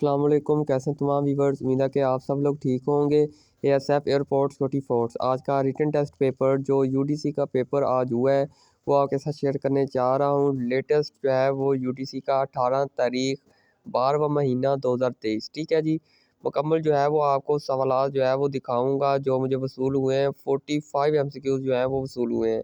अस्सलाम वालेकुम। कैसे हैं तमाम व्यूवर्स। उम्मीद है कि आप सब लोग ठीक होंगे। एएसएफ एयरपोर्ट 44 आज का रिटन टेस्ट पेपर जो यूडीसी का पेपर आज हुआ है वो आपके साथ शेयर करने जा रहा हूँ। लेटेस्ट जो है वो यूडीसी का 18 तारीख 12वां महीना 2023, ठीक है जी। मुकम्मल जो है वो आपको सवालात जो है वो दिखाऊंगा जो मुझे वसूल हुए हैं। 45 एमसीक्यूज जो है वो वसूल हुए हैं।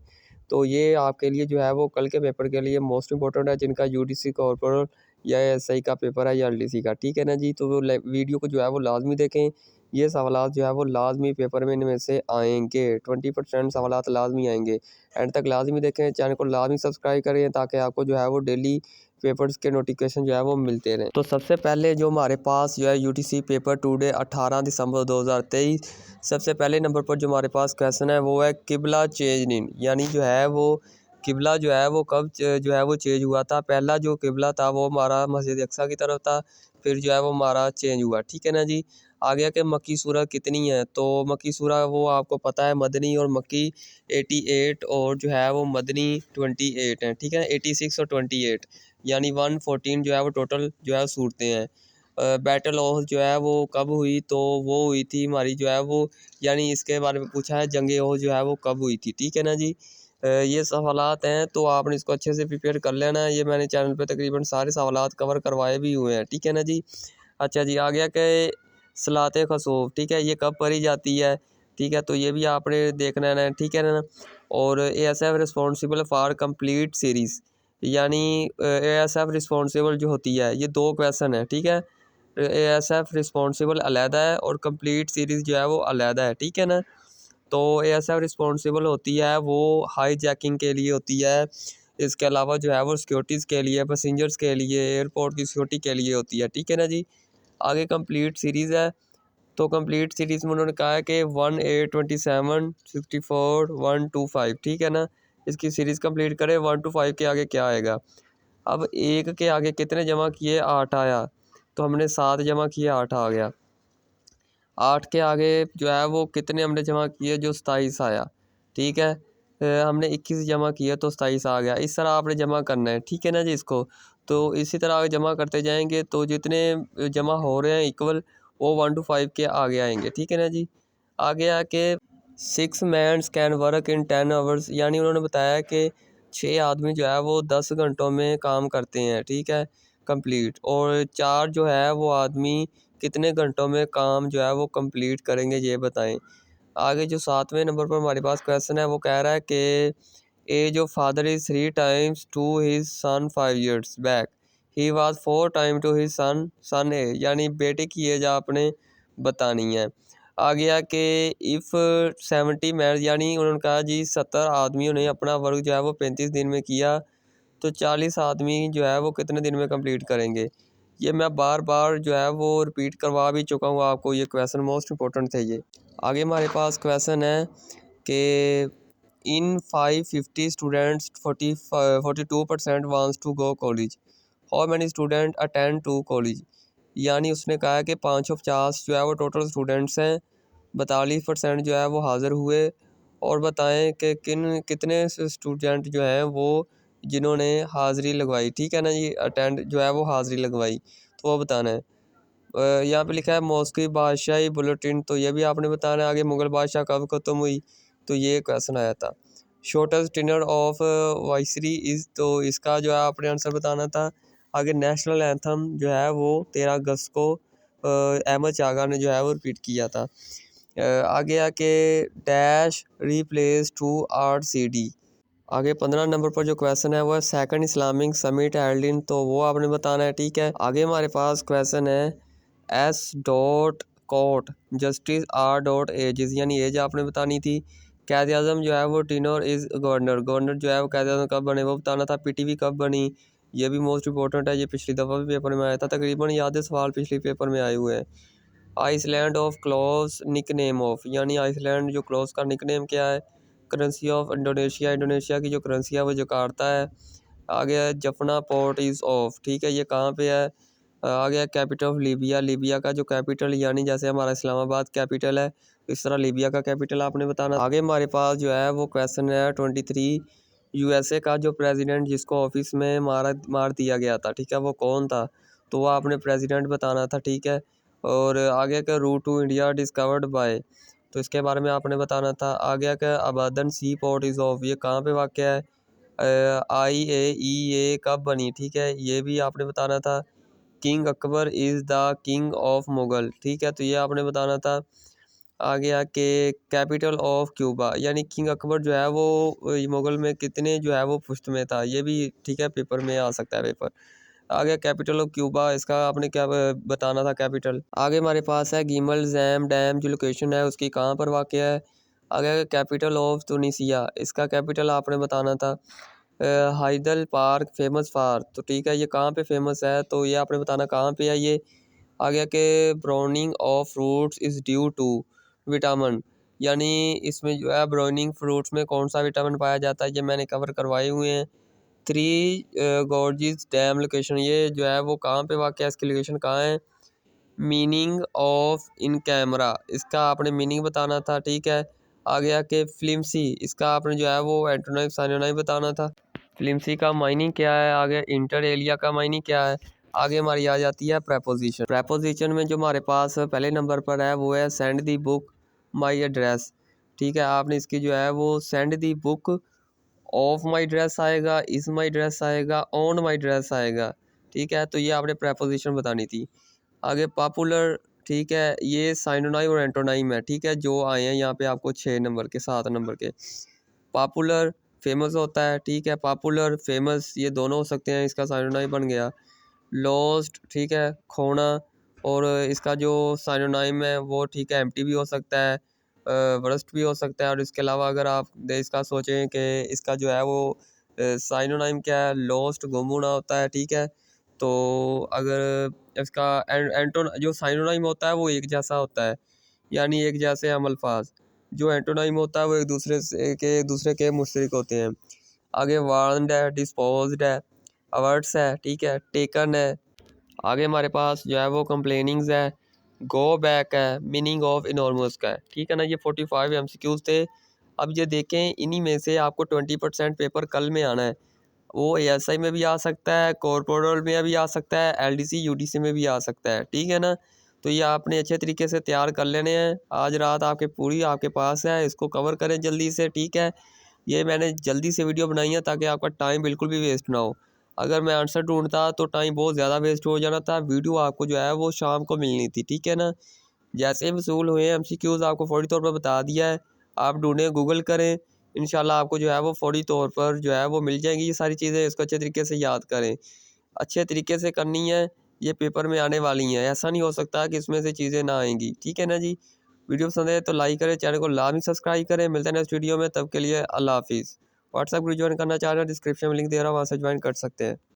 तो ये आपके लिए जो है वो कल के पेपर के लिए मोस्ट इंपॉर्टेंट है, जिनका यूडीसी कॉर्पोरेट या एसआई का पेपर है या एलडीसी का, ठीक है ना जी। तो वो वीडियो को जो है वो लाजमी देखें। ये सवालात जो है वो लाजमी पेपर में इनमें से आएंगे। 20% सवालात लाजमी आएंगे। एंड तक लाजमी देखें। चैनल को लाजमी सब्सक्राइब करें ताकि आपको जो है वो डेली पेपर्स के नोटिफिकेशन जो है वो मिलते रहें। तो सबसे पहले जो हमारे पास जो है यूटीसी पेपर टुडे 18 दिसंबर 2023, सबसे पहले नंबर पर जो हमारे पास क्वेश्चन है वो है किबला चेंज इन, यानी जो है वो किबला जो है वो कब जो है वो चेंज हुआ था। पहला जो किबला था वो हमारा मस्जिद अक्सा की तरफ था, फिर जो है वो हमारा चेंज हुआ, ठीक है ना जी। आगे के मक्की सूरह कितनी है, तो मक्की सूरह वो आपको पता है मदनी और मक्की 88 और जो है वो मदनी 28 है, ठीक है। 86 और 28 यानी 114 जो है वो टोटल जो है सूरतें हैं। बैटल ऑफ जो है वो कब हुई, तो वो हुई थी हमारी जो है वो, यानी इसके बारे में पूछा है जंग ओहद जो है वो कब हुई थी, ठीक है ना जी। ये सवालात हैं तो आपने इसको अच्छे से प्रिपेयर कर लेना है। ये मैंने चैनल पे तकरीबन सारे सवालात कवर करवाए भी हुए हैं, ठीक है ना जी। अच्छा जी, आ गया कि सलात खसूफ, ठीक है, ये कब पढ़ी जाती है, ठीक है, तो ये भी आपने देखना है, ठीक है ना। और ASF responsible for complete series, यानी एएसएफ रिस्पॉन्सिबल जो होती है, ये दो क्वेश्चन है, ठीक है। एएसएफ रिस्पॉन्सिबल अलहदा है और कंप्लीट सीरीज़ जो है वो अलहदा है, ठीक है ना। तो एएसएफ रिस्पॉन्सिबल होती है वो हाई जैकिंग के लिए होती है। इसके अलावा जो है वो सिक्योरिटीज़ के लिए, पैसेंजर्स के लिए, एयरपोर्ट की सिक्योरिटी के लिए होती है, ठीक है ना जी। आगे कंप्लीट सीरीज़ है, तो कंप्लीट सीरीज़ में उन्होंने कहा है कि 1827 64 125, ठीक है ना। इसकी सीरीज़ कंप्लीट करें। 1 to 5 के आगे क्या आएगा। अब एक के आगे कितने जमा किए, 8 आया, तो हमने 7 जमा किए, 8 आ गया। 8 के आगे जो है वो कितने हमने जमा किए, जो 27 आया, ठीक है। हमने 21 जमा किया तो 27 आ गया। इस तरह आपने जमा करना है, ठीक है ना जी इसको। तो इसी तरह आगे जमा करते जाएंगे तो जितने जमा हो रहे हैं इक्वल वो 1 to 5 के आगे आएंगे, ठीक है ना जी। आगे आके 6 mans can work in 10 hours, यानी उन्होंने बताया कि 6 आदमी जो है वो 10 घंटों में काम करते हैं, ठीक है, कंप्लीट। और 4 जो है वो आदमी कितने घंटों में काम जो है वो कंप्लीट करेंगे, ये बताएं। आगे जो 7वें नंबर पर हमारे पास क्वेश्चन है वो कह रहा है कि age of father is 3 times to his son 5 years back, he was 4 times to his son ए, यानी बेटे की एज आपने बतानी है। आ गया कि इफ़ 70 मैन, यानी उन्होंने कहा जी 70 आदमियों ने अपना वर्क जो है वो 35 दिन में किया, तो 40 आदमी जो है वो कितने दिन में कंप्लीट करेंगे। ये मैं बार बार जो है वो रिपीट करवा भी चुका हूँ आपको, ये क्वेश्चन मोस्ट इंपॉर्टेंट थे ये। आगे हमारे पास क्वेश्चन है कि in 550 students 42% wants to go college, how many student attend to college, यानी उसने कहा है कि 550 जो है वो टोटल स्टूडेंट्स हैं, 42% जो है वो हाज़िर हुए। और बताएं कि कितने स्टूडेंट जो हैं वो जिन्होंने हाज़िरी लगवाई, ठीक है ना जी, अटेंड जो है वो हाज़िरी लगवाई, तो वो बताना है। यहाँ पे लिखा है मॉस्की बादशाही बुलेटिन, तो ये भी आपने बताना है। आगे मुग़ल बादशाह कब ख़त्म हुई, तो ये क्वेश्चन आया था। शॉर्टेस्ट डिनर ऑफ वाइसरी इज़, तो इसका जो है आपने आंसर बताना था। आगे नेशनल एंथम जो है वो 13 अगस्त को अहमद चागा ने जो है वो रिपीट किया था। आगे आके dash replace to art C D. आगे 15 नंबर पर जो क्वेश्चन है वो है second Islamic summit held in, तो वो आपने बताना है, ठीक है। आगे हमारे पास क्वेश्चन है S dot quote justice R dot age, यानी एज आपने बतानी थी। कैद आज़म जो है वो टिनोर इज़ गवर्नर, गवर्नर जो है वो कैद आज़म कब बने वो बताना था। पीटीवी कब बनी, ये भी मोस्ट इंपॉर्टेंट है, ये पिछली दफ़ा भी पेपर में आया था, तकरीबन याद सवाल पिछले पेपर में आए हुए हैं। Island of cloves nickname of, यानी आइसलैंड जो क्लॉज का निक नेम क्या है। करेंसी ऑफ इंडोनेशिया, इंडोनेशिया की जो करेंसी है वो जकार्ता है। आ गया जफना पोर्ट इज़ ऑफ, ठीक है, ये कहाँ पे है। आ गया कैपिटल ऑफ लीबिया, लीबिया का जो कैपिटल, यानी जैसे हमारा इस्लामाबाद कैपिटल है इस तरह लीबिया का कैपिटल आपने बताना। आगे हमारे पास जो है वो क्वेश्चन है 23 यूएसए का जो प्रेसिडेंट जिसको ऑफिस में मार दिया गया था, ठीक है, वो कौन था। तो वो आपने प्रेसिडेंट बताना था, ठीक है। और आगे का route to India discovered by, तो इसके बारे में आपने बताना था। आगे का Abadan sea port is of, ये कहाँ पे वाक़या है। IAEA कब बनी, ठीक है, ये भी आपने बताना था। King Akbar is the king of Mughal, ठीक है, तो ये आपने बताना था। आगे आके कैपिटल ऑफ क्यूबा, यानी किंग अकबर जो है वो मुग़ल में कितने जो है वो पुश्त में था, ये भी ठीक है पेपर में आ सकता है पेपर। आगे कैपिटल ऑफ क्यूबा, इसका आपने क्या बताना था कैपिटल। आगे हमारे पास है गीमल जैम डैम, जो लोकेशन है उसकी कहाँ पर वाक़या है। आगे कैपिटल ऑफ तुनिसिया, इसका कैपिटल आपने बताना था। हाइदल पार्क फेमस फार, तो ठीक है ये कहाँ पे फेमस है, तो ये आपने बताना कहाँ पे है ये। आगे के browning of fruits is due to vitamin, यानी इसमें जो है ब्राउनिंग फ्रूट्स में कौन सा विटामिन पाया जाता है, ये मैंने कवर करवाए हुए हैं। थ्री गॉर्जिस डैम लोकेशन, ये जो है वो कहाँ पे वाक़ है, इसकी लोकेशन कहाँ है। मीनिंग ऑफ इन कैमरा, इसका आपने मीनिंग बताना था, ठीक है। आगे आके फ्लिमसी, इसका आपने जो है वो एंटोनाइम साइनोनाइम बताना था। फ्लिमसी का माइनिंग क्या है। आगे इंटर एलिया का माइनिंग क्या है। आगे हमारी आ जाती है प्रेपोजिशन। प्रेपोजिशन में जो हमारे पास पहले नंबर पर है वो है send the book my address, ठीक है, आपने इसकी जो है वो send the book of my dress आएगा, इज़ माई ड्रेस आएगा, ऑन माई ड्रेस आएगा, ठीक है, तो ये आपने प्रेपोजिशन बतानी थी। आगे पॉपुलर, ठीक है, ये साइनोनाइम और एंटोनाइम है, ठीक है, जो आए हैं यहाँ पे आपको 6 नंबर के 7 नंबर के। पॉपुलर फेमस होता है, ठीक है, पॉपुलर फेमस ये दोनों हो सकते हैं, इसका साइनोनाइम बन गया। लॉस्ट, ठीक है, खोना, और इसका जो साइनोनाइम है वो ठीक है एम्प्टी भी हो सकता है, वर्स्ट भी हो सकता है। और इसके अलावा अगर आप इसका सोचें कि इसका जो है वो साइनोनाइम क्या है, लॉस्ट गुम होना होता है, ठीक है। तो अगर इसका एंटोन जो साइनोनाइम होता है वो एक जैसा होता है, यानी एक जैसे हम अल्फाज। जो एंटोनाइम होता है वो एक दूसरे के मुश्तरिक होते हैं। आगे वार्नड है, डिस्पोज्ड है, अवर्ट्स है, ठीक है, टेकन है। आगे हमारे पास जो है वो कंप्लेनिंग्स है, गो बैक है, मीनिंग ऑफ इनॉर्मस का है, ठीक है ना। ये 45 MCQs थे। अब ये देखें इन्हीं में से आपको 20% पेपर कल में आना है। वो ASI में भी आ सकता है, कॉर्पोरल में भी आ सकता है, LDC UDC में भी आ सकता है, ठीक है ना। तो ये आपने अच्छे तरीके से तैयार कर लेने हैं। आज रात आपके पास है, इसको कवर करें जल्दी से, ठीक है। ये मैंने जल्दी से वीडियो बनाई है ताकि आपका टाइम बिल्कुल भी वेस्ट ना हो। अगर मैं आंसर ढूंढता तो टाइम बहुत ज़्यादा वेस्ट हो जाना था। वीडियो आपको जो है वो शाम को मिलनी थी, ठीक है ना। जैसे ही वसूल हुए MCQs आपको फौरी तौर पर बता दिया है। आप ढूंढें, गूगल करें, इंशाल्लाह आपको जो है वो फौरी तौर पर जो है वो मिल जाएंगी ये सारी चीज़ें। इसको अच्छे तरीके से याद करें, अच्छे तरीके से करनी है, ये पेपर में आने वाली हैं। ऐसा नहीं हो सकता कि इसमें से चीज़ें ना आएंगी, ठीक है ना जी। वीडियो पसंद है तो लाइक करें, चैनल को लाजमी सब्सक्राइब करें। मिलते हैं नेक्स्ट वीडियो में, तब के लिए अल्लाह हाफिज़। व्हाट्सएप ग्रुप ज्वाइन करना चाह रहे हैं, डिस्क्रिप्शन में लिंक दे रहा हूँ, वहाँ से ज्वाइन कर सकते हैं।